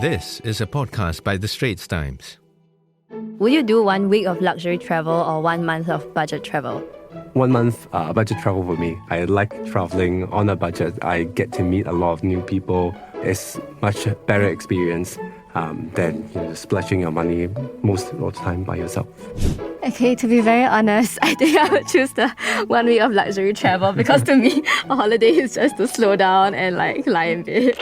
This is a podcast by the Straits Times. Would you do 1 week of luxury travel or 1 month of budget travel? 1 month budget travel for me. I like traveling on a budget. I get to meet a lot of new people. It's much better experience than splurging your money most of the time by yourself. Okay, to be very honest, I think I would choose the 1 week of luxury travel because to me, a holiday is just to slow down and lie in bed.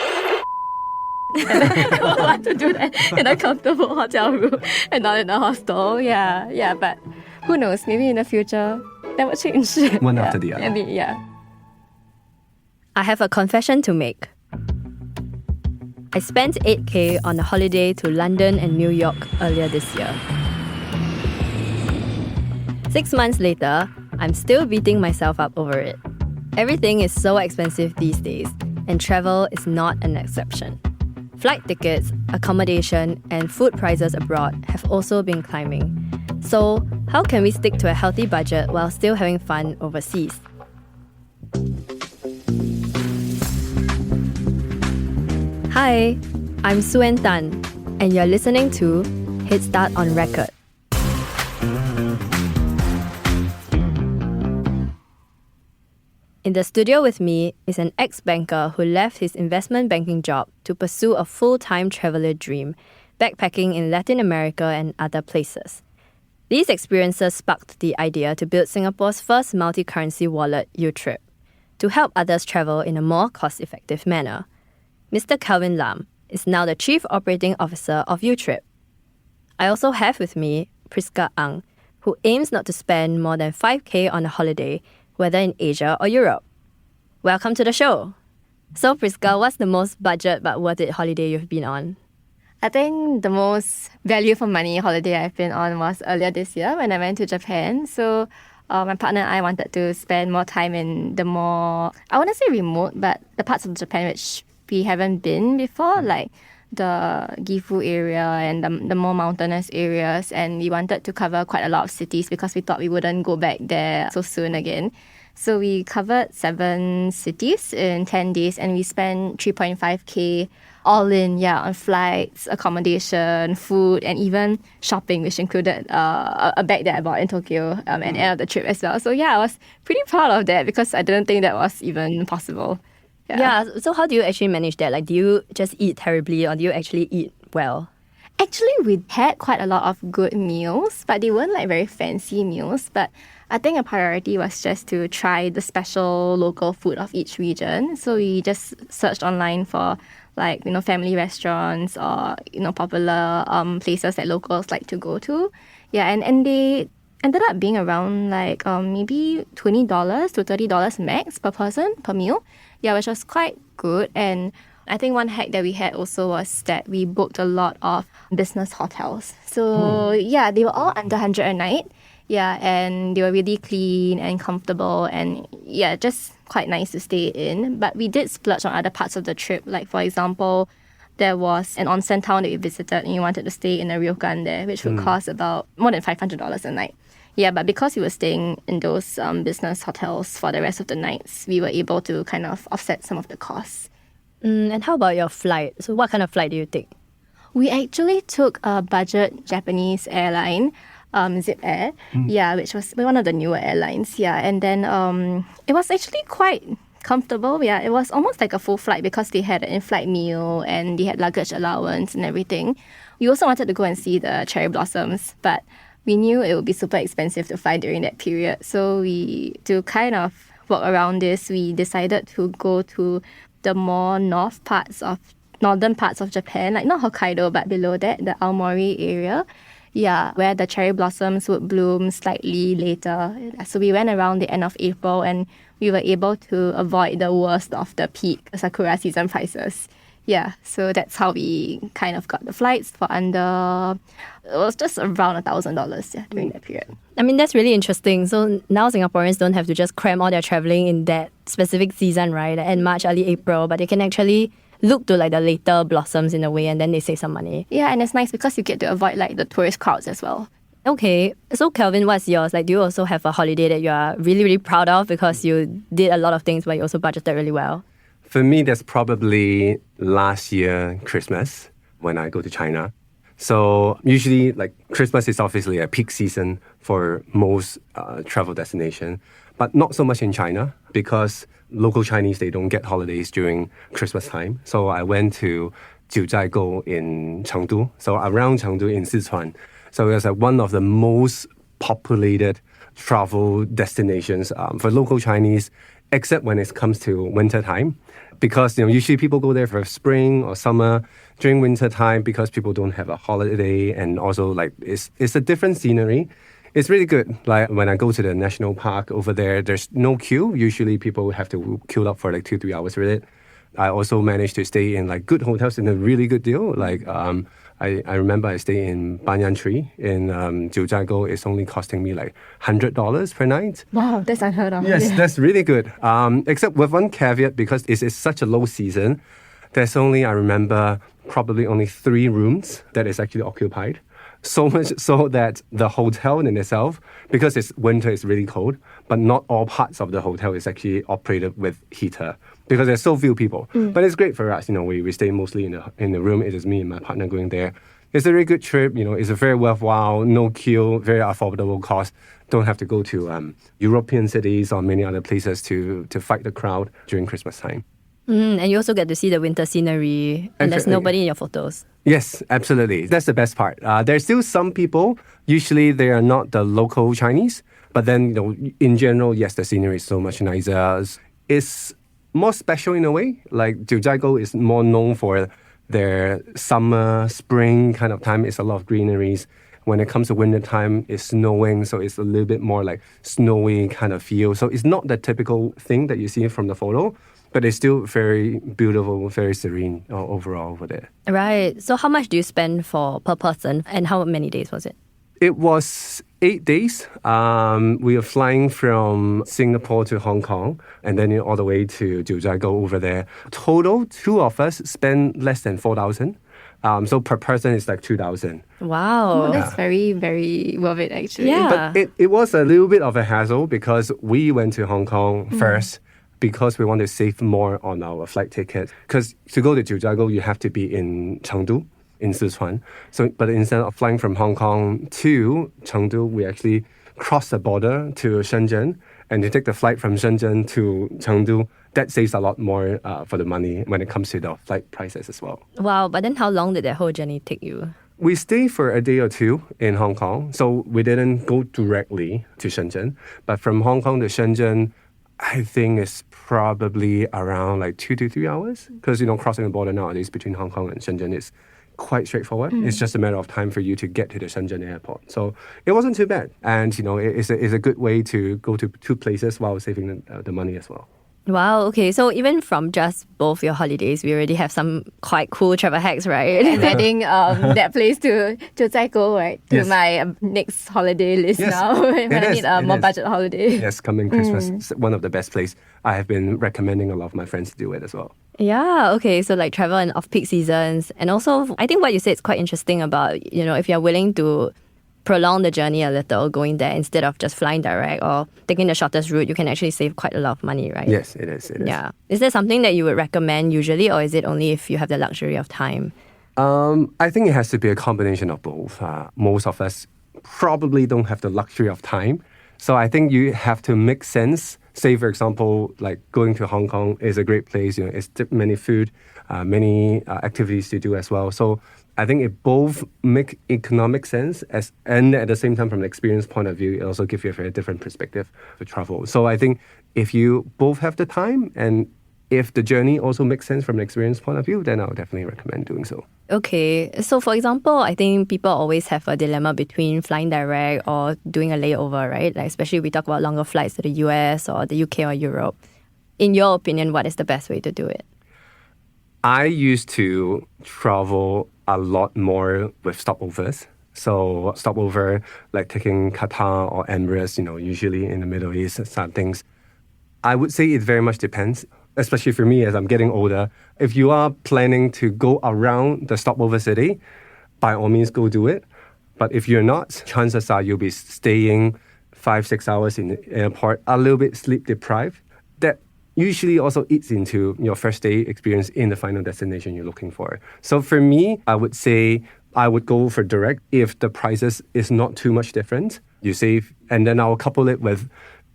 And I don't want to do that in a comfortable hotel room and not in a hostel. Yeah, but who knows? Maybe in the future that will change. One after the other. Maybe, yeah. I have a confession to make. I spent 8K on a holiday to London and New York earlier this year. 6 months later, I'm still beating myself up over it. Everything is so expensive these days, and travel is not an exception. Flight tickets, accommodation, and food prices abroad have also been climbing. So, how can we stick to a healthy budget while still having fun overseas? Hi, I'm Suen Tan, and you're listening to Headstart on Record. In the studio with me is an ex-banker who left his investment banking job to pursue a full-time traveler dream, backpacking in Latin America and other places. These experiences sparked the idea to build Singapore's first multi-currency wallet, Youtrip, to help others travel in a more cost-effective manner. Mr. Kelvin Lam is now the Chief Operating Officer of Youtrip. I also have with me Prisca Ang, who aims not to spend more than 5K on a holiday, whether in Asia or Europe. Welcome to the show. So Prisca, what's the most budget but worth it holiday you've been on? I think the most value for money holiday I've been on was earlier this year when I went to Japan. So my partner and I wanted to spend more time in the more, I want to say remote, but the parts of Japan which we haven't been before, like the Gifu area and the more mountainous areas. And we wanted to cover quite a lot of cities because we thought we wouldn't go back there so soon again. So we covered 7 cities in 10 days and we spent 3.5K all in, on flights, accommodation, food, and even shopping, which included a bag that I bought in Tokyo at the end of the trip as well. So I was pretty proud of that because I didn't think that was even possible. Yeah, so how do you actually manage that? Like, do you just eat terribly or do you actually eat well? Actually, we had quite a lot of good meals, but they weren't like very fancy meals. But I think a priority was just to try the special local food of each region. So we just searched online for family restaurants or popular places that locals like to go to. And they ended up being around maybe $20 to $30 max per person per meal. Which was quite good. And I think one hack that we had also was that we booked a lot of business hotels. So they were all under 100 a night. And they were really clean and comfortable and just quite nice to stay in. But we did splurge on other parts of the trip. Like for example, there was an onsen town that we visited and we wanted to stay in a ryokan there, which would cost about more than $500 a night. But because we were staying in those business hotels for the rest of the nights, we were able to kind of offset some of the costs. And how about your flight? So what kind of flight do you take? We actually took a budget Japanese airline, Zip Air, which was one of the newer airlines. And then it was actually quite comfortable. It was almost like a full flight because they had an in-flight meal and they had luggage allowance and everything. We also wanted to go and see the cherry blossoms, but we knew it would be super expensive to fly during that period. So to kind of work around this, we decided to go to the more northern parts of Japan, like not Hokkaido, but below that, the Aomori area. Where the cherry blossoms would bloom slightly later. So we went around the end of April and we were able to avoid the worst of the peak sakura season prices. So that's how we kind of got the flights for under, it was just around $1,000 during that period. I mean, that's really interesting. So now Singaporeans don't have to just cram all their traveling in that specific season, right? End March, early April, but they can actually look to the later blossoms in a way and then they save some money. And it's nice because you get to avoid the tourist crowds as well. Okay, so Kelvin, what's yours? Do you also have a holiday that you are really, really proud of because you did a lot of things but you also budgeted really well? For me, that's probably last year, Christmas. when I go to China. So usually, like Christmas is obviously a peak season for most travel destination, but not so much in China because local Chinese, they don't get holidays during Christmas time. So I went to Jiuzhaigou in Chengdu, so around Chengdu in Sichuan. So it's one of the most populated travel destinations for local Chinese, except when it comes to winter time. Because usually people go there for spring or summer. During winter time, because people don't have a holiday, and also like it's a different scenery. It's really good. Like when I go to the national park over there, there's no queue. Usually people have to queue up for like 2-3 hours with it. I also managed to stay in like good hotels in a really good deal. Like I remember I stayed in Banyan Tree in Jiuzhaigou. It's only costing me like $100 per night. Wow, that's unheard of. Yes, that's really good. Except with one caveat, because it is such a low season. There's only, I remember, probably only 3 rooms that is actually occupied. So much so that the hotel in itself, because it's winter, it's really cold, but not all parts of the hotel is actually operated with heater because there's so few people. But it's great for us. We stay mostly in the room. It is me and my partner going there. It's a very good trip. It's a very worthwhile, no queue, very affordable cost. Don't have to go to European cities or many other places to fight the crowd during Christmas time. And you also get to see the winter scenery, and there's nobody in your photos. Yes, absolutely. That's the best part. There's still some people, usually they are not the local Chinese, but then, in general, yes, the scenery is so much nicer. It's more special in a way. Like Jiuzhaigou is more known for their summer, spring kind of time. It's a lot of greeneries. When it comes to winter time, it's snowing, so it's a little bit more like snowy kind of feel. So it's not the typical thing that you see from the photo, but it's still very beautiful, very serene overall over there. Right. So how much do you spend per person, and how many days was it? It was 8 days. We are flying from Singapore to Hong Kong, and then all the way to Jiuzhaigou over there. Total, 2 of us spent less than 4,000. So per person, it's like 2,000. Wow. Oh, that's very, very worth it, actually. Yeah. But it was a little bit of a hassle because we went to Hong Kong first because we want to save more on our flight ticket. Because to go to Jiuzhaigou, you have to be in Chengdu, in Sichuan. But instead of flying from Hong Kong to Chengdu, we actually cross the border to Shenzhen, and you take the flight from Shenzhen to Chengdu. That saves a lot more for the money when it comes to the flight prices as well. Wow. But then how long did that whole journey take you? We stayed for a day or 2 in Hong Kong, so we didn't go directly to Shenzhen. But from Hong Kong to Shenzhen, I think it's probably around like 2 to 3 hours. Because, crossing the border nowadays between Hong Kong and Shenzhen is quite straightforward. It's just a matter of time for you to get to the Shenzhen airport. So it wasn't too bad. And, it's a good way to go to 2 places while saving the money as well. Wow, okay. So even from just both your holidays, we already have some quite cool travel hacks, right? I'm adding that place to Jiuzhaigou, right? To Yes. my next holiday list now. When I need a more budget holiday. Yes, coming Christmas, it's one of the best places. I have been recommending a lot of my friends to do it as well. Yeah, okay. So like travel in off-peak seasons. And also, I think what you said is quite interesting about, if you're willing to prolong the journey a little going there instead of just flying direct or taking the shortest route, you can actually save quite a lot of money, right? Yes, it is. Yeah. Is there something that you would recommend usually, or is it only if you have the luxury of time? I think it has to be a combination of both. Most of us probably don't have the luxury of time. So I think you have to make sense. Say, for example, like going to Hong Kong is a great place. It's many food, many activities to do as well. So I think it both make economic sense and at the same time, from an experience point of view, it also gives you a very different perspective to travel. So I think if you both have the time and if the journey also makes sense from an experience point of view, then I would definitely recommend doing so. Okay. So for example, I think people always have a dilemma between flying direct or doing a layover, right? Like especially we talk about longer flights to the US or the UK or Europe. In your opinion, what is the best way to do it? I used to travel a lot more with stopovers. So stopover, like taking Qatar or Emirates, usually in the Middle East, some things. I would say it very much depends, especially for me as I'm getting older. If you are planning to go around the stopover city, by all means, go do it. But if you're not, chances are you'll be staying 5-6 hours in the airport, a little bit sleep deprived. That usually also eats into your first day experience in the final destination you're looking for. So for me, I would say I would go for direct if the prices is not too much different. You save, and then I'll couple it with,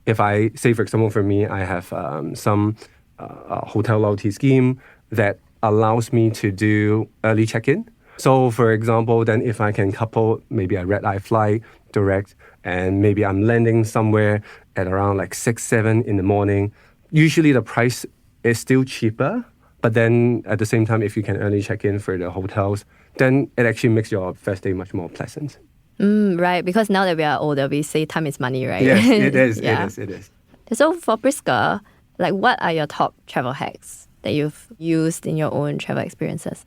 if I say, for example, for me, I have some hotel loyalty scheme that allows me to do early check-in. So for example, then if I can couple maybe a red-eye flight direct, and maybe I'm landing somewhere at around like 6, 7 in the morning, usually the price is still cheaper. But then at the same time, if you can early check in for the hotels, then it actually makes your first day much more pleasant. Right, because now that we are older, we say time is money, right? Yes, it is, Yeah. it is. So for Prisca, like what are your top travel hacks that you've used in your own travel experiences?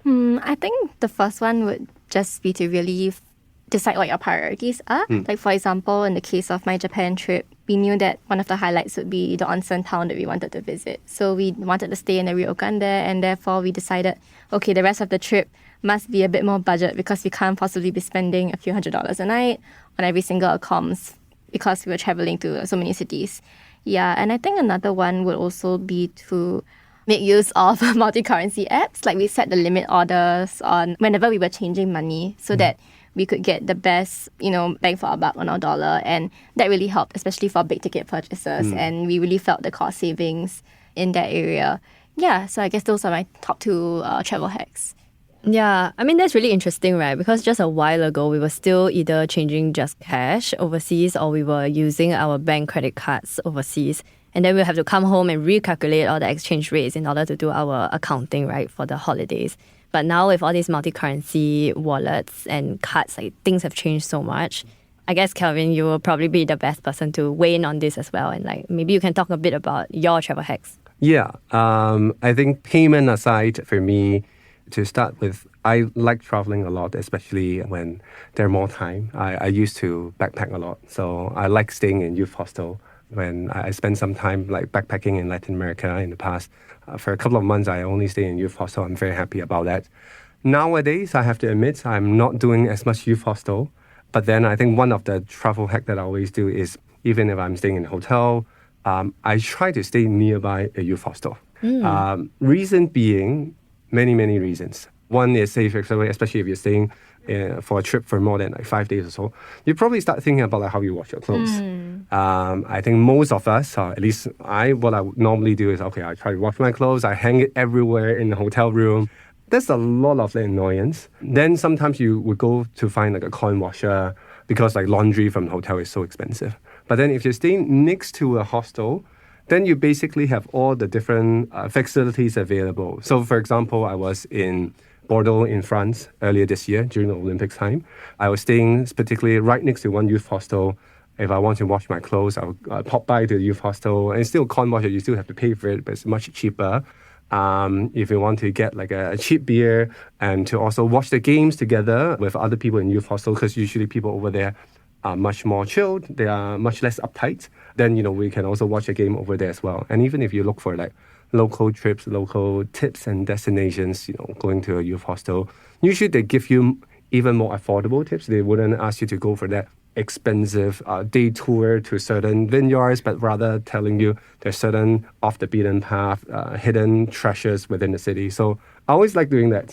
I think the first one would just be to really decide what your priorities are. Like for example, in the case of my Japan trip, we knew that one of the highlights would be the onsen town that we wanted to visit. So we wanted to stay in the ryokan there, and therefore we decided, okay, the rest of the trip must be a bit more budget because we can't possibly be spending a few $100s a night on every single accoms because we were traveling to so many cities. Yeah, and I think another one would also be to make use of multi-currency apps. Like we set the limit orders on whenever we were changing money so that we could get the best, bang for our buck on our dollar. And that really helped, especially for big ticket purchases. And we really felt the cost savings in that area. Yeah, so I guess those are my top 2 travel hacks. Yeah, I mean, that's really interesting, right? Because just a while ago, we were still either changing just cash overseas or we were using our bank credit cards overseas. And then we'll have to come home and recalculate all the exchange rates in order to do our accounting, right, for the holidays. But now with all these multi-currency wallets and cards, like things have changed so much. I guess, Kelvin, you will probably be the best person to weigh in on this as well. And like maybe you can talk a bit about your travel hacks. Yeah, I think payment aside, for me, to start with, I like traveling a lot, especially when there's more time. I used to backpack a lot, so I like staying in youth hostel. When I spent some time like backpacking in Latin America in the past, for a couple of months, I only stay in youth hostel. I'm very happy about that. Nowadays, I have to admit, I'm not doing as much youth hostel. But then I think one of the travel hack that I always do is, even if I'm staying in a hotel, I try to stay nearby a youth hostel. Reason being, many reasons. One is, say, for example, especially if you're staying for a trip for more than like 5 days or so, you probably start thinking about like how you wash your clothes. I think most of us, or at least what I would normally do is, okay, I try to wash my clothes, I hang it everywhere in the hotel room. There's a lot of annoyance. Then sometimes you would go to find like a coin washer because like laundry from the hotel is so expensive. But then if you're staying next to a hostel, then you basically have all the different facilities available. So for example, I was in Bordeaux in France earlier this year during the Olympics time. I was staying particularly right next to one youth hostel. If I want to wash my clothes, I'll pop by to the youth hostel. And it's still coin washer, you still have to pay for it, but it's much cheaper. If you want to get like a cheap beer and to also watch the games together with other people in youth hostel, because usually people over there are much more chilled, they are much less uptight, then we can also watch a game over there as well. And even if you look for like local trips, local tips and destinations, going to a youth hostel, usually they give you even more affordable tips. They wouldn't ask you to go for that expensive day tour to certain vineyards, but rather telling you there's certain off the beaten path, hidden treasures within the city. So I always like doing that.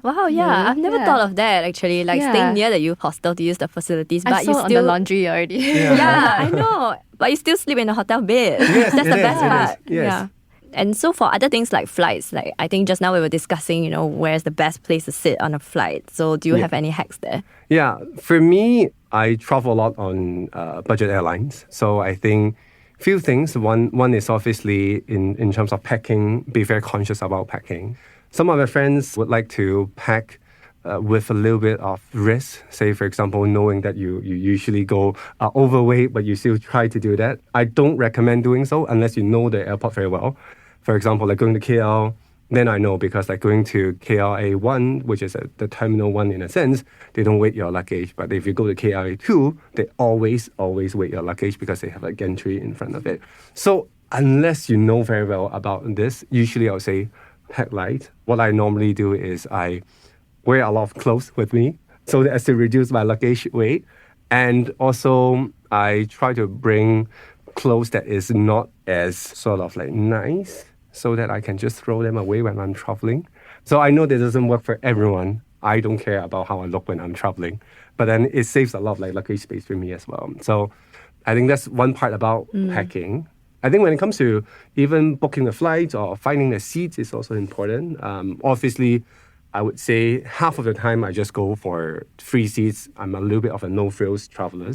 Wow, yeah. I've never thought of that actually, like staying near the youth hostel to use the facilities. But I you saw still on the laundry already. Yeah, I know. But you still sleep in a hotel bed. Yes, That's the best it is. part. Yes. Yeah. And so for other things like flights, like I think just now we were discussing, where's the best place to sit on a flight. So do you have any hacks there? Yeah, for me, I travel a lot on budget airlines. So I think few things. One is obviously in terms of packing, be very conscious about packing. Some of my friends would like to pack with a little bit of risk. Say, for example, knowing that you usually go overweight, but you still try to do that. I don't recommend doing so unless you know the airport very well. For example, like going to KL, then I know because like going to KLA1, which is the terminal 1 in a sense, they don't weight your luggage. But if you go to KLA2, they always weight your luggage because they have a gantry in front of it. So unless you know very well about this, usually I would say pack light. What I normally do is I wear a lot of clothes with me so as to reduce my luggage weight. And also I try to bring clothes that is not as sort of like nice so that I can just throw them away when I'm traveling. So I know that doesn't work for everyone. I don't care about how I look when I'm traveling, but then it saves a lot of like luggage space for me as well. So I think that's one part about packing. I think when it comes to even booking the flights or finding the seats is also important. Obviously, I would say half of the time I just go for free seats. I'm a little bit of a no-frills traveler.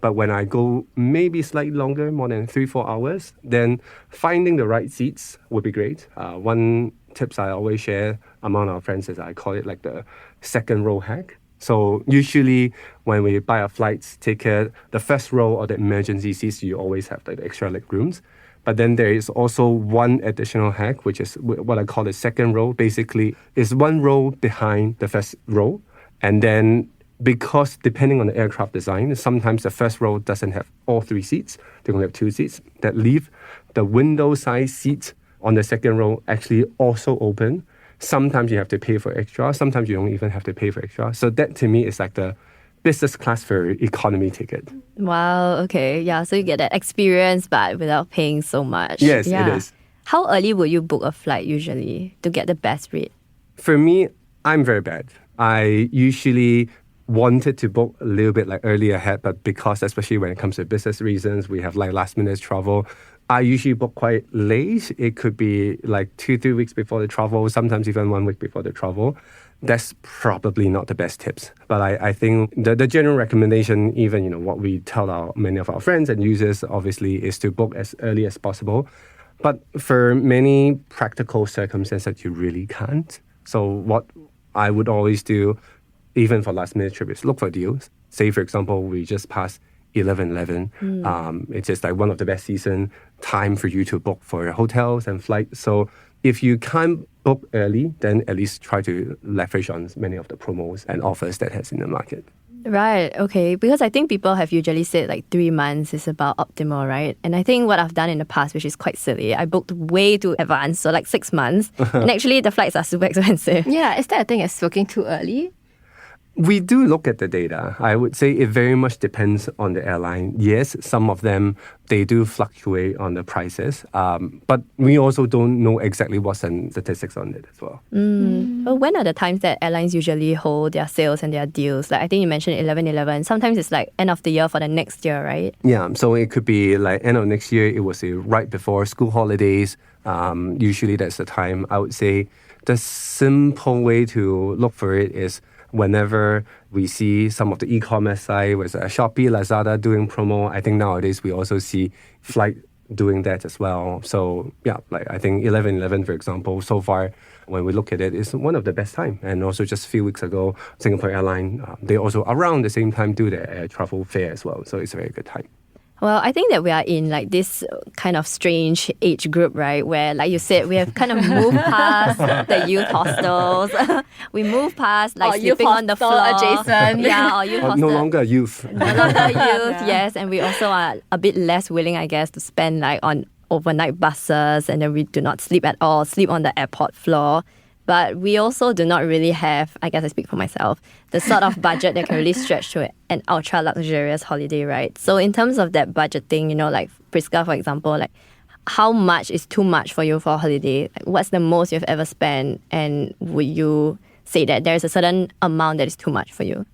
But when I go maybe slightly longer, more than 3-4 hours, then finding the right seats would be great. One tips I always share among our friends is I call it like the second row hack. So usually when we buy a flight ticket, the first row or the emergency seats, you always have like the extra leg rooms. But then there is also one additional hack, which is what I call the second row. Basically, it's one row behind the first row. And then because depending on the aircraft design, sometimes the first row doesn't have all 3 seats. They only have 2 seats. That leave the window size seat on the second row actually also open. Sometimes you have to pay for extra. Sometimes you don't even have to pay for extra. So that to me is like the business class for economy ticket. Wow, okay. Yeah, so you get that experience but without paying so much. Yes, yeah. it is. How early will you book a flight usually to get the best rate? For me, I'm very bad. I usually wanted to book a little bit like early ahead, but because especially when it comes to business reasons, we have like last minute travel. I usually book quite late. It could be like 2-3 weeks before the travel, sometimes even 1 week before the travel. That's probably not the best tips. But I think the general recommendation, even what we tell many of our friends and users, obviously, is to book as early as possible. But for many practical circumstances, you really can't. So what I would always do, even for last minute trips, is look for deals. Say, for example, we just passed 11/11. It's just like one of the best season time for you to book for your hotels and flights. So if you can't book early, then at least try to leverage on many of the promos and offers that has in the market. Right, okay. Because I think people have usually said like 3 months is about optimal, right? And I think what I've done in the past, which is quite silly, I booked way too advanced, so like 6 months. And actually the flights are super expensive. Yeah, is that a thing as booking too early? We do look at the data. I would say it very much depends on the airline. Yes, some of them, they do fluctuate on the prices. But we also don't know exactly what's the statistics on it as well. But when are the times that airlines usually hold their sales and their deals? Like I think you mentioned 11/11. Sometimes it's like end of the year for the next year, right? Yeah, so it could be like end of next year. It was right before school holidays. Usually that's the time. I would say the simple way to look for it is whenever we see some of the e-commerce site, with Shopee, Lazada doing promo. I think nowadays we also see Flight doing that as well. So yeah, like I think 11/11, for example, so far when we look at it, is one of the best time. And also just a few weeks ago, Singapore Airlines, they also around the same time do their air travel fair as well. So it's a very good time. Well, I think that we are in like this kind of strange age group, right? Where, like you said, we have kind of moved past the youth hostels. We moved past like sleeping on the floor. Adjacent. Yeah, or youth hostel. No longer youth. No longer youth, yes. And we also are a bit less willing, I guess, to spend like on overnight buses, and then we do not sleep at all, sleep on the airport floor. But we also do not really have, I guess I speak for myself, the sort of budget that can really stretch to an ultra luxurious holiday, right? So in terms of that budgeting, like Prisca, for example, like how much is too much for you for a holiday? Like, what's the most you've ever spent? And would you say that there's a certain amount that is too much for you?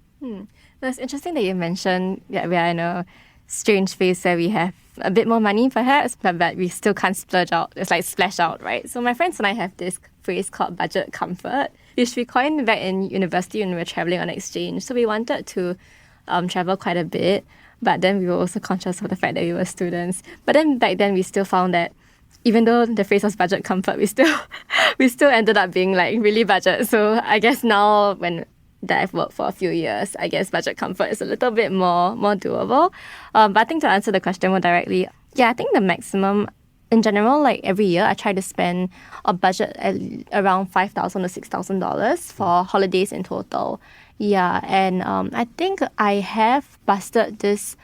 It's interesting that you mentioned that we are in a strange phase where we have a bit more money perhaps, but we still can't splurge out. It's like splash out, right? So my friends and I have this phrase called budget comfort, which we coined back in university when we were traveling on exchange. So we wanted to travel quite a bit, but then we were also conscious of the fact that we were students. But then back then we still found that even though the phrase was budget comfort, we still ended up being like really budget. So I guess now that I've worked for a few years, I guess budget comfort is a little bit more doable. But I think to answer the question more directly, yeah, I think the maximum in general, like every year, I try to spend a budget at around $5,000 to $6,000 for holidays in total. Yeah, and I think I have busted this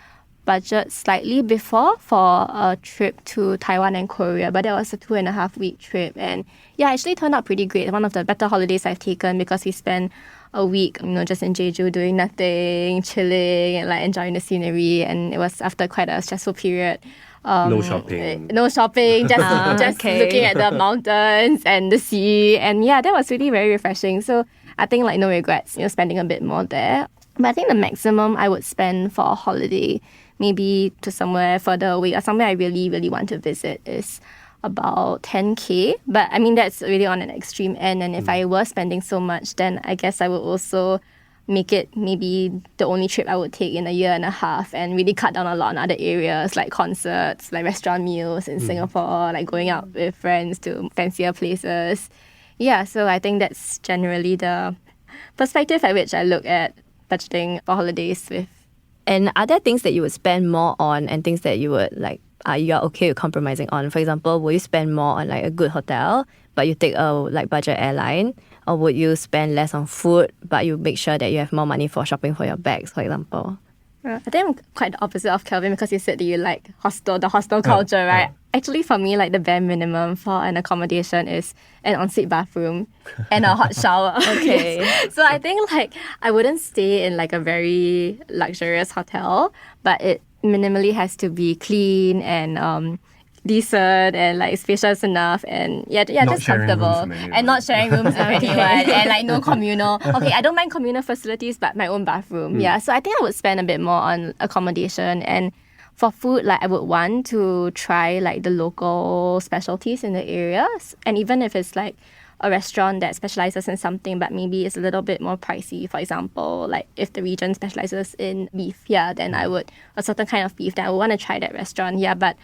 budget slightly before for a trip to Taiwan and Korea, but that was a 2.5 week trip, and yeah, actually turned out pretty great. One of the better holidays I've taken because we spent a week, just in Jeju doing nothing, chilling and like enjoying the scenery, and it was after quite a stressful period. No shopping. No shopping, just okay. looking at the mountains and the sea. And yeah, that was really very refreshing. So I think like no regrets, spending a bit more there. But I think the maximum I would spend for a holiday, maybe to somewhere further away or somewhere I really, really want to visit, is about 10K. But I mean, that's really on an extreme end. And if I were spending so much, then I guess I would also make it maybe the only trip I would take in a year and a half and really cut down a lot on other areas like concerts, like restaurant meals in Singapore, like going out with friends to fancier places. Yeah, so I think that's generally the perspective at which I look at budgeting for holidays with. And are there things that you would spend more on and things that you would you are okay with compromising on? For example, will you spend more on like a good hotel, but you take a budget airline? Or would you spend less on food, but you make sure that you have more money for shopping for your bags, for example? I think I'm quite the opposite of Kelvin because you said that you like the hostel culture, right? Actually, for me, like the bare minimum for an accommodation is an ensuite bathroom and a hot shower. Okay. So I think like I wouldn't stay in like a very luxurious hotel, but it minimally has to be clean and decent and like spacious enough and just comfortable and not sharing rooms with anyone and like no communal. Okay, I don't mind communal facilities, but my own bathroom. Yeah, so I think I would spend a bit more on accommodation. And for food, like I would want to try like the local specialties in the areas, and even if it's like a restaurant that specializes in something but maybe it's a little bit more pricey. For example, like if the region specializes in beef, then I would a certain kind of beef, then I would want to try that restaurant. But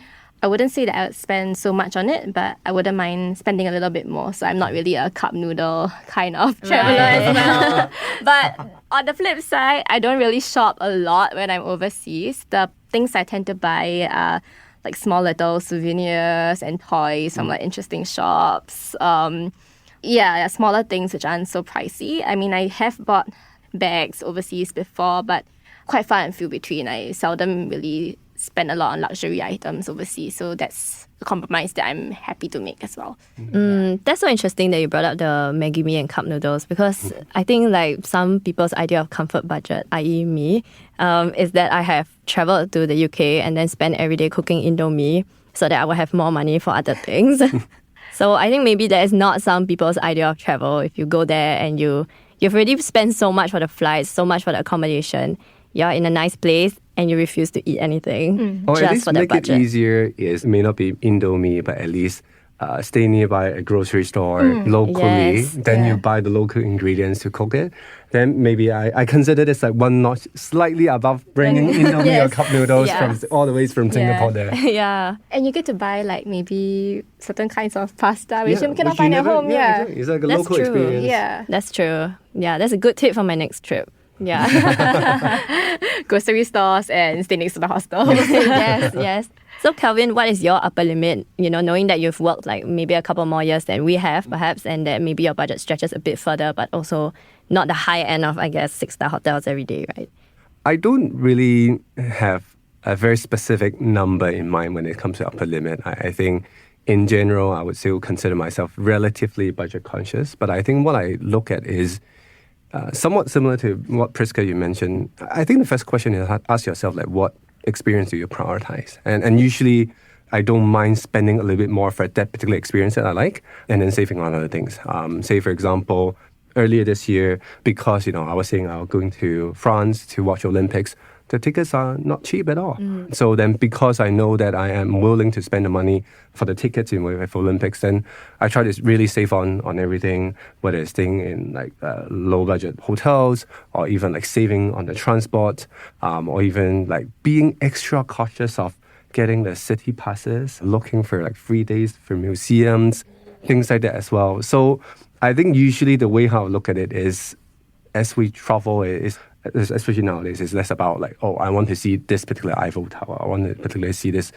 I wouldn't say that I would spend so much on it, but I wouldn't mind spending a little bit more. So I'm not really a cup noodle kind of traveler as well. But on the flip side, I don't really shop a lot when I'm overseas. The things I tend to buy are like small little souvenirs and toys from like interesting shops. Smaller things which aren't so pricey. I mean, I have bought bags overseas before, but quite far and few between. I seldom really spend a lot on luxury items overseas, so that's a compromise that I'm happy to make as well. That's so interesting that you brought up the Maggi mee and cup noodles, because I think like some people's idea of comfort budget, i.e. me, is that I have traveled to the UK and then spent every day cooking Indomie so that I will have more money for other things. So I think maybe that is not some people's idea of travel. If you go there and you've already spent so much for the flights, so much for the accommodation, you're in a nice place and you refuse to eat anything Or just at least for the make budget. it easier is may not be Indomie, but at least stay nearby a grocery store locally. Yes. Then you buy the local ingredients to cook it. Then maybe I consider this like one notch slightly above bringing Indomie or cup noodles from all the way from Singapore there. Yeah. And you get to buy like maybe certain kinds of pasta which you cannot which find you at never- home. exactly. It's like a That's local true. experience. Yeah. That's true. Yeah, that's a good tip for my next trip. Yeah. Grocery stores and stay next to the hostel. yes. So Kelvin, what is your upper limit? Knowing that you've worked like maybe a couple more years than we have perhaps, and that maybe your budget stretches a bit further, but also not the high end of, I guess, 6-star hotels every day, right? I don't really have a very specific number in mind when it comes to upper limit. I think in general, I would still consider myself relatively budget conscious, but I think what I look at is somewhat similar to what Prisca you mentioned. I think the first question is ask yourself like, what experience do you prioritize? And usually I don't mind spending a little bit more for that particular experience that I like and then saving on other things. Say for example, earlier this year, because I was saying I was going to France to watch Olympics, the tickets are not cheap at all. So then because I know that I am willing to spend the money for the tickets in for Olympics, then I try to really save on everything, whether it's staying in like low budget hotels or even like saving on the transport, or even like being extra cautious of getting the city passes, looking for like free days for museums, things like that as well. So I think usually the way how I look at it is, as we travel, especially nowadays, it's less about like, oh, I want to see this particular Eiffel Tower, I want to particularly see this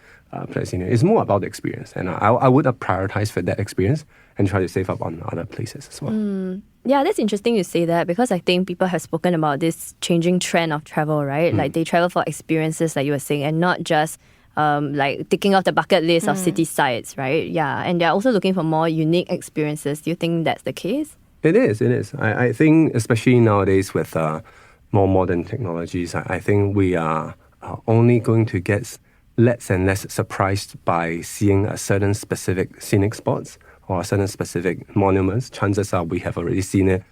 place. It's more about the experience, and I would prioritize for that experience and try to save up on other places as well. Yeah, that's interesting you say that, because I think people have spoken about this changing trend of travel, right? Like they travel for experiences, like you were saying, and not just like ticking off the bucket list of city sites, right? Yeah, and they're also looking for more unique experiences. Do you think that's the case? It is. I think especially nowadays with more modern technologies, I think we are only going to get less and less surprised by seeing a certain specific scenic spots or certain specific monuments. Chances are we have already seen it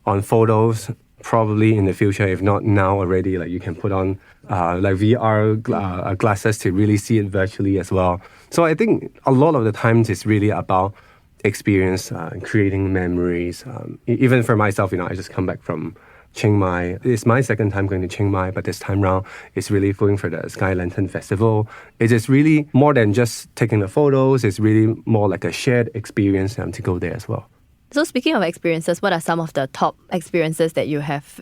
on photos, probably in the future, if not now already. Like you can put on like VR glasses to really see it virtually as well. So I think a lot of the times it's really about experience, creating memories. Even for myself, I just come back from Chiang Mai. It's my second time going to Chiang Mai, but this time round, it's really going for the Sky Lantern Festival. It is really more than just taking the photos. It's really more like a shared experience to go there as well. So speaking of experiences, what are some of the top experiences that you have,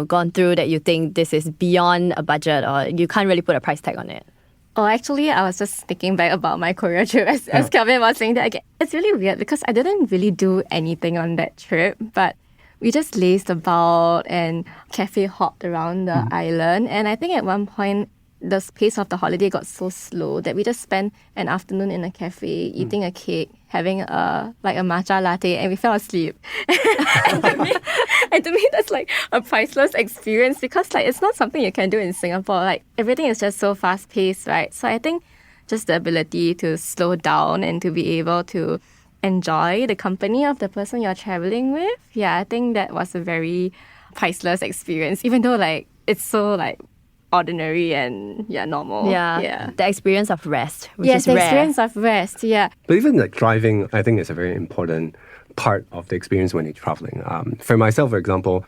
gone through that you think this is beyond a budget or you can't really put a price tag on it? Oh, actually, I was just thinking back about my Korea trip as Kelvin was saying that. It's really weird because I didn't really do anything on that trip, but we just lazed about and cafe hopped around the island. And I think at one point, the pace of the holiday got so slow that we just spent an afternoon in a cafe eating a cake, having a matcha latte, and we fell asleep. and to me, that's like a priceless experience because it's not something you can do in Singapore. Like everything is just so fast paced, right? So I think just the ability to slow down and to be able to enjoy the company of the person you're traveling with. Yeah, I think that was a very priceless experience, even though it's so ordinary and normal. Yeah. The experience of rest, which yes, is the rare. experience of rest, yeah. But even driving, I think is a very important part of the experience when you're traveling. For myself, for example,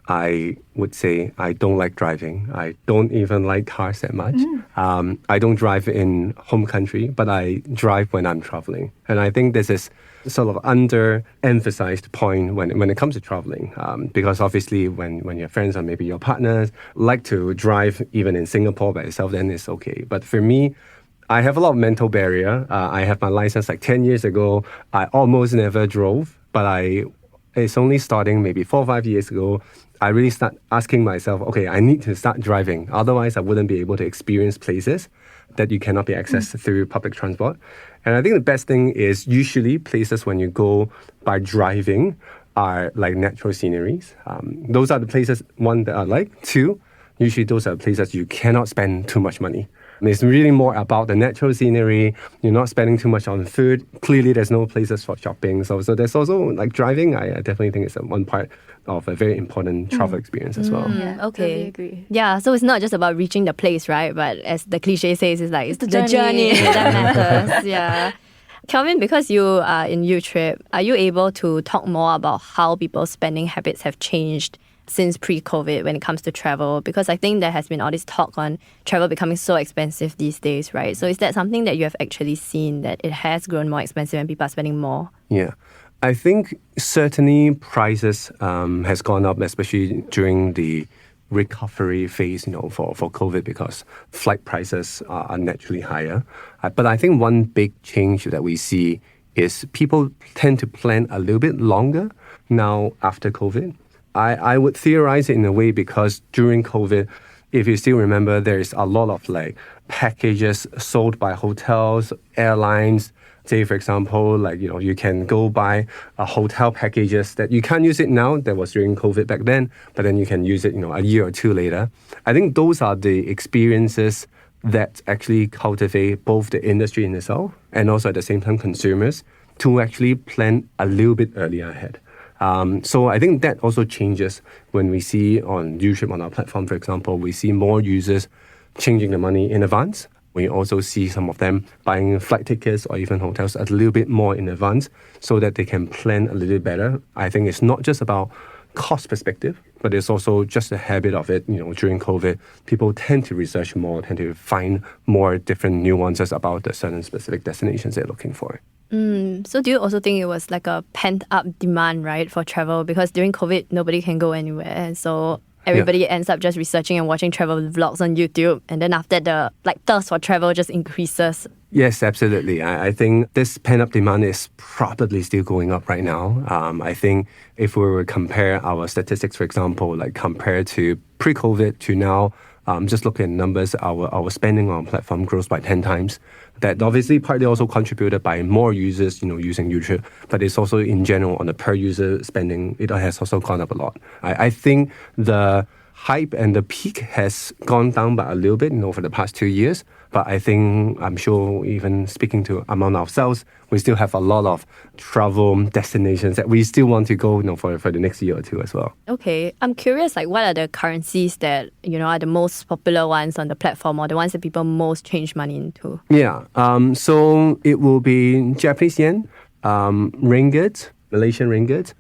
I would say I don't like driving. I don't even like cars that much. I don't drive in home country, but I drive when I'm traveling. And I think this is sort of under-emphasized point when it comes to traveling. Because obviously when your friends or maybe your partners like to drive even in Singapore by itself, then it's okay. But for me, I have a lot of mental barrier. I have my license 10 years ago. I almost never drove, but it's only starting maybe 4 or 5 years ago. I really start asking myself, okay, I need to start driving. Otherwise, I wouldn't be able to experience places that you cannot be accessed through public transport. And I think the best thing is usually places when you go by driving are natural sceneries. Those are the places, one, that I like. Two, usually those are places you cannot spend too much money. It's really more about the natural scenery. You're not spending too much on food. Clearly, there's no places for shopping. So there's also driving. I definitely think it's one part of a very important travel experience as well. Yeah, Okay. totally agree. Yeah, so it's not just about reaching the place, right? But as the cliche says, it's the journey. journey that matters. Yeah. Kelvin, because you are in Youtrip, are you able to talk more about how people's spending habits have changed since pre-COVID when it comes to travel? Because I think there has been all this talk on travel becoming so expensive these days, right? So is that something that you have actually seen, that it has grown more expensive and people are spending more? Yeah. I think certainly prices has gone up, especially during the recovery phase, for COVID, because flight prices are naturally higher. But I think one big change that we see is people tend to plan a little bit longer now after COVID. I would theorize it in a way because during COVID, if you still remember, there is a lot of packages sold by hotels, airlines. Say, for example, you can go buy hotel packages that you can't use it now. That was during COVID back then, but then you can use it, a year or two later. I think those are the experiences that actually cultivate both the industry in itself and also at the same time consumers to actually plan a little bit earlier ahead. So I think that also changes when we see on Youtrip, on our platform, for example, we see more users changing the money in advance. We also see some of them buying flight tickets or even hotels a little bit more in advance so that they can plan a little bit better. I think it's not just about cost perspective, but it's also just a habit of it. During COVID, people tend to research more, tend to find more different nuances about the certain specific destinations they're looking for. So do you also think it was a pent-up demand, right, for travel? Because during COVID, nobody can go anywhere. And so everybody ends up just researching and watching travel vlogs on YouTube. And then after the thirst for travel just increases. Yes, absolutely. I think this pent-up demand is probably still going up right now. I think if we were to compare our statistics, for example, compared to pre-COVID to now, just looking at numbers, our spending on platform grows by 10 times. That obviously partly also contributed by more users, using Youtrip, but it's also in general on the per user spending, it has also gone up a lot. I think the hype and the peak has gone down by a little bit, for the past 2 years, But I think, I'm sure even speaking to among ourselves, we still have a lot of travel destinations that we still want to go, for the next year or two as well. Okay, I'm curious, like what are the currencies that, are the most popular ones on the platform or the ones that people most change money into? Yeah, so it will be Japanese yen, ringgit, Malaysian ringgit,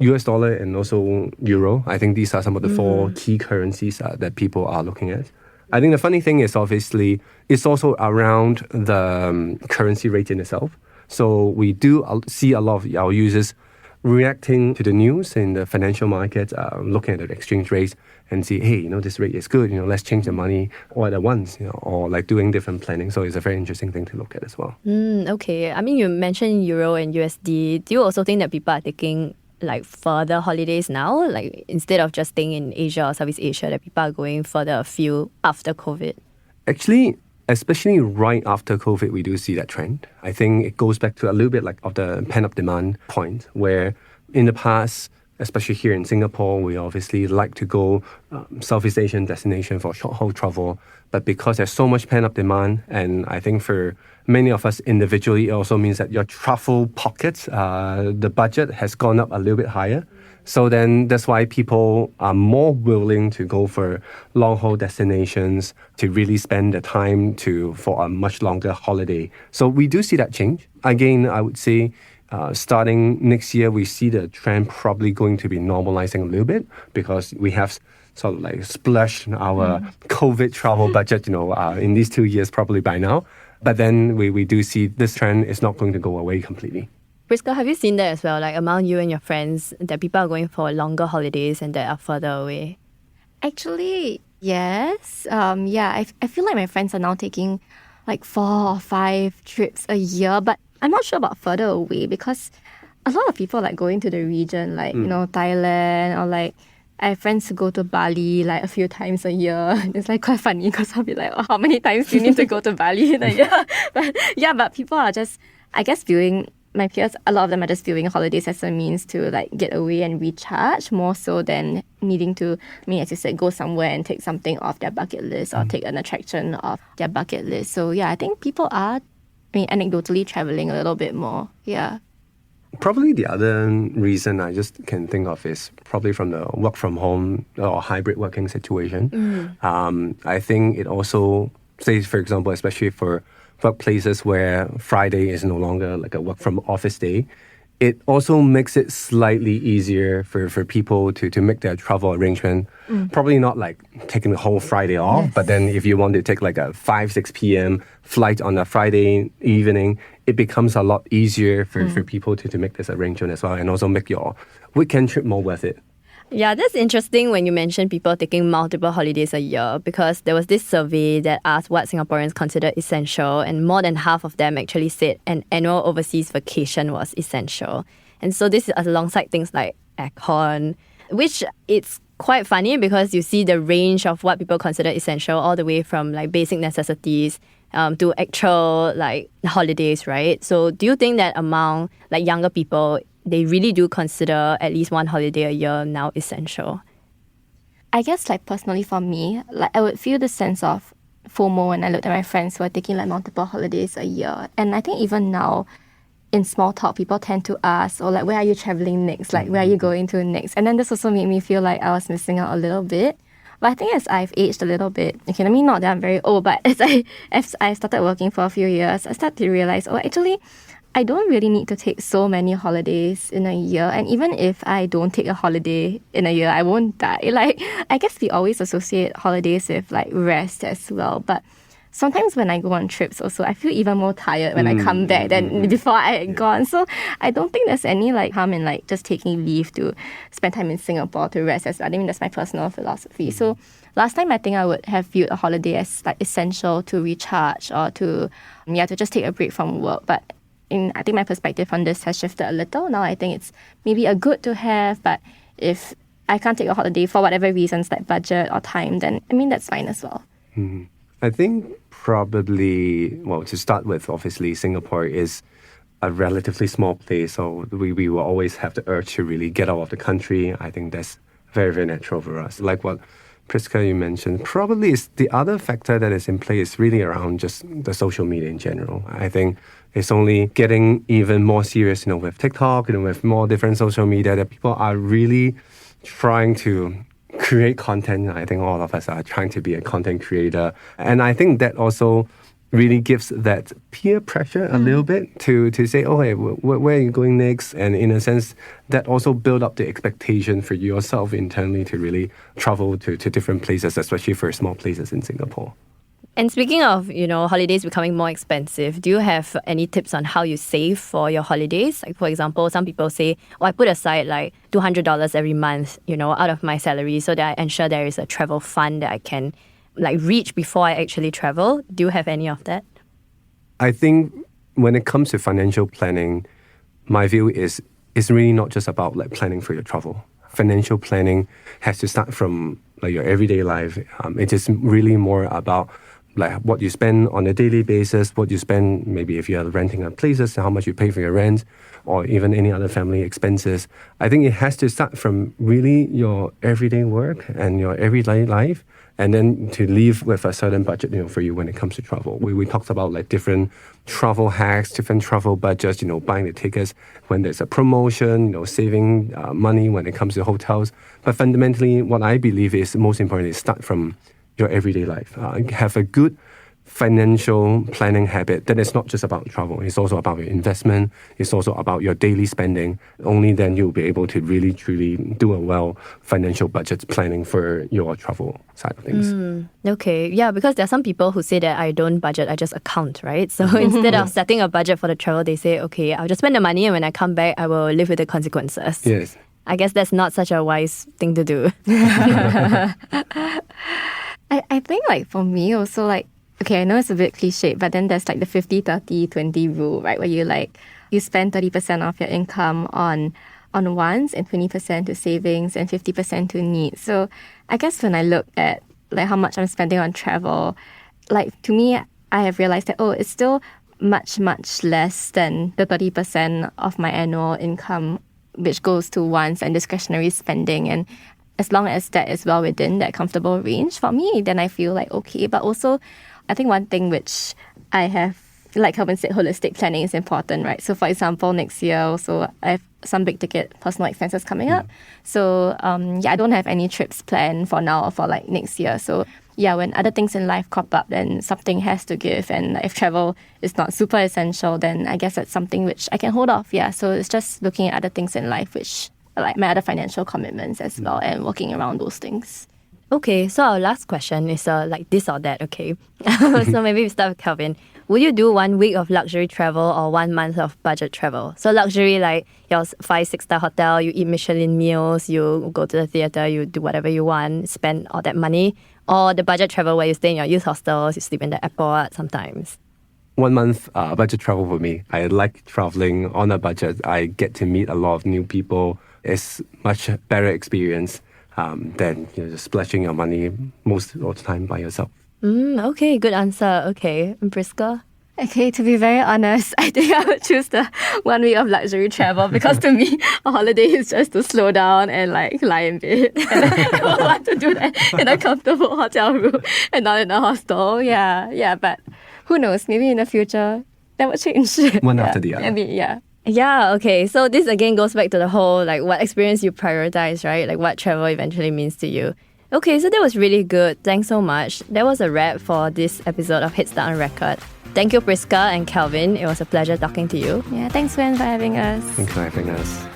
US dollar, and also euro. I think these are some of the four key currencies that people are looking at. I think the funny thing is obviously it's also around the currency rate in itself. So we do see a lot of our users reacting to the news in the financial market, looking at the exchange rates and see, hey, this rate is good, let's change the money all at once, or like doing different planning. So it's a very interesting thing to look at as well. Okay. I mean, you mentioned Euro and USD. Do you also think that people are taking like further holidays now? Like instead of just staying in Asia or Southeast Asia, that people are going further afield after COVID? Actually, especially right after COVID, we do see that trend. I think it goes back to a little bit like of the pent-up demand point, where in the past, especially here in Singapore, we obviously like to go Southeast Asian destination for short-haul travel. But because there's so much pent-up demand, and I think for many of us individually, it also means that your travel pockets, the budget has gone up a little bit higher. So then that's why people are more willing to go for long-haul destinations to really spend the time for a much longer holiday. So we do see that change. Again, I would say starting next year, we see the trend probably going to be normalizing a little bit because we have sort of like splashed our COVID travel budget, in these 2 years probably by now. But then we do see this trend is not going to go away completely. Prisca, have you seen that as well? Like among you and your friends, that people are going for longer holidays and that are further away? Actually, yes. I feel like my friends are now taking like 4 or 5 trips a year, but I'm not sure about further away because a lot of people like going to the region, like, Thailand, or like I have friends who go to Bali like a few times a year. It's like quite funny because I'll be like, oh, how many times do you need to go to Bali in a year? But people are just, I guess, viewing, my peers, a lot of them are just viewing holidays as a means to like get away and recharge more so than needing to, as you said, go somewhere and take something off their bucket list or take an attraction off their bucket list. So yeah, I think people are, anecdotally traveling a little bit more. Yeah. Probably the other reason I just can think of is probably from the work from home or hybrid working situation. I think it also, say for example, especially for workplaces where Friday is no longer like a work from office day, it also makes it slightly easier for people to make their travel arrangement. Probably not like taking the whole Friday off, but then if you want to take like a 5-6 p.m. flight on a Friday evening, it becomes a lot easier for people to make this arrangement as well, and also make your weekend trip more worth it. Yeah, that's interesting when you mention people taking multiple holidays a year, because there was this survey that asked what Singaporeans consider essential, and more than half of them actually said an annual overseas vacation was essential. And so this is alongside things like aircon, which it's quite funny because you see the range of what people consider essential all the way from like basic necessities to actual like holidays, right? So do you think that among like younger people, they really do consider at least one holiday a year now essential? I guess like personally for me, like I would feel the sense of FOMO when I looked at my friends who are taking like multiple holidays a year. And I think even now in small talk, people tend to ask, or like, where are you traveling next? Like, where are you going to next? And then this also made me feel like I was missing out a little bit. But I think as I've aged a little bit, okay, not that I'm very old, but as I started working for a few years, I started to realize, actually, I don't really need to take so many holidays in a year. And even if I don't take a holiday in a year, I won't die. Like, I guess we always associate holidays with like rest as well. But sometimes when I go on trips also, I feel even more tired when I come back than before I had gone. So I don't think there's any like harm in like just taking leave to spend time in Singapore to rest as well. I mean, that's my personal philosophy. So last time I think I would have viewed a holiday as like essential to recharge or to just take a break from work. But I think my perspective on this has shifted a little. Now I think it's maybe a good to have, but if I can't take a holiday for whatever reasons like budget or time, then that's fine as well. I think probably, to start with, obviously Singapore is a relatively small place, so we will always have the urge to really get out of the country. I think that's very, very natural for us. Like what Prisca, you mentioned, probably is the other factor that is in play is really around just the social media in general. I think it's only getting even more serious, with TikTok, with more different social media, that people are really trying to create content. I think all of us are trying to be a content creator. And I think that also really gives that peer pressure a little bit to say, oh, hey, where are you going next? And in a sense, that also build up the expectation for yourself internally to really travel to different places, especially for small places in Singapore. And speaking of, holidays becoming more expensive, do you have any tips on how you save for your holidays? Like, for example, some people say, I put aside like $200 every month, out of my salary so that I ensure there is a travel fund that I can reach before I actually travel. Do you have any of that? I think when it comes to financial planning, my view is it's really not just about planning for your travel. Financial planning has to start from your everyday life. It is really more about what you spend on a daily basis, what you spend maybe if you're renting a places, how much you pay for your rent, or even any other family expenses. I think it has to start from really your everyday work and your everyday life, and then to leave with a certain budget, for you when it comes to travel. We talked about different travel hacks, different travel budgets, buying the tickets when there's a promotion, saving money when it comes to hotels. But fundamentally, what I believe is most important is start from your everyday life. Have a good financial planning habit that is not just about travel. It's also about your investment. It's also about your daily spending. Only then you'll be able to really, truly do a well financial budget planning for your travel side of things. Okay. Yeah, because there are some people who say that I don't budget, I just account, right? So instead of setting a budget for the travel, they say, okay, I'll just spend the money and when I come back, I will live with the consequences. Yes. I guess that's not such a wise thing to do. I think for me also okay, I know it's a bit cliche, but then there's the 50-30-20 rule, right? Where you spend 30% of your income on wants and 20% to savings and 50% to needs. So I guess when I look at how much I'm spending on travel, to me, I have realized that, it's still much, much less than the 30% of my annual income, which goes to wants and discretionary spending. And as long as that is well within that comfortable range for me, then I feel okay. But also, I think one thing which I have, like Kelvin said, holistic planning is important, right? So for example, next year also, I have some big ticket personal expenses coming up. So I don't have any trips planned for now or for next year. So when other things in life crop up, then something has to give. And if travel is not super essential, then I guess that's something which I can hold off. So it's just looking at other things in life which my other financial commitments as well and working around those things. Okay, so our last question is this or that, okay? So maybe we start with Kelvin. Would you do 1 week of luxury travel or 1 month of budget travel? So luxury, your 5-6-star hotel, you eat Michelin meals, you go to the theatre, you do whatever you want, spend all that money. Or the budget travel where you stay in your youth hostels, you sleep in the airport sometimes. 1 month budget travel for me. I like traveling on a budget. I get to meet a lot of new people. It's much better experience than just splashing your money most of the time by yourself. Okay, good answer. Okay, and Prisca? Okay, to be very honest, I think I would choose the 1 week of luxury travel because to me, a holiday is just to slow down and lie in bed. And I don't want to do that in a comfortable hotel room and not in a hostel. Yeah, but who knows? Maybe in the future, that would change. One after the other. Maybe, yeah. Yeah, okay. So this again goes back to the whole what experience you prioritize, right? What travel eventually means to you. Okay, so that was really good. Thanks so much. That was a wrap for this episode of Headstart on Record. Thank you, Prisca and Kelvin. It was a pleasure talking to you. Yeah, thanks, Suen, for having us. Thanks for having us.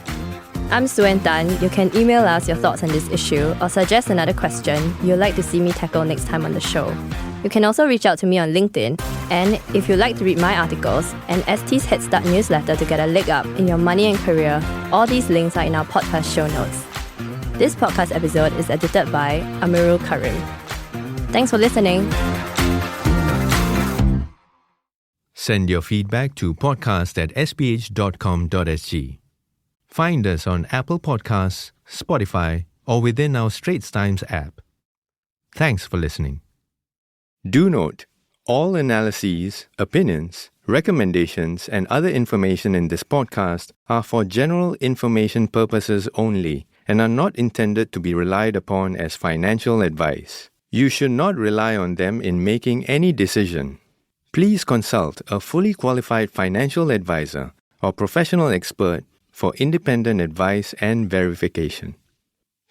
I'm Suen Tan. You can email us your thoughts on this issue or suggest another question you'd like to see me tackle next time on the show. You can also reach out to me on LinkedIn. And if you'd like to read my articles and ST's Headstart newsletter to get a leg up in your money and career, all these links are in our podcast show notes. This podcast episode is edited by Amirul Karim. Thanks for listening. Send your feedback to podcast@sph.com.sg. Find us on Apple Podcasts, Spotify, or within our Straits Times app. Thanks for listening. Do note, all analyses, opinions, recommendations, and other information in this podcast are for general information purposes only and are not intended to be relied upon as financial advice. You should not rely on them in making any decision. Please consult a fully qualified financial advisor or professional expert for independent advice and verification.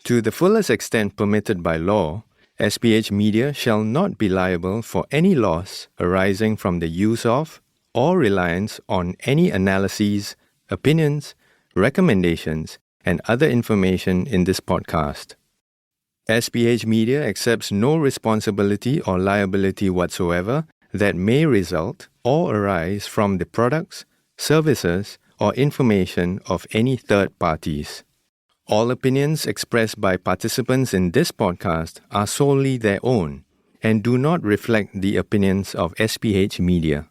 To the fullest extent permitted by law, SPH Media shall not be liable for any loss arising from the use of or reliance on any analyses, opinions, recommendations, and other information in this podcast. SPH Media accepts no responsibility or liability whatsoever that may result or arise from the products, services, or information of any third parties. All opinions expressed by participants in this podcast are solely their own and do not reflect the opinions of SPH Media.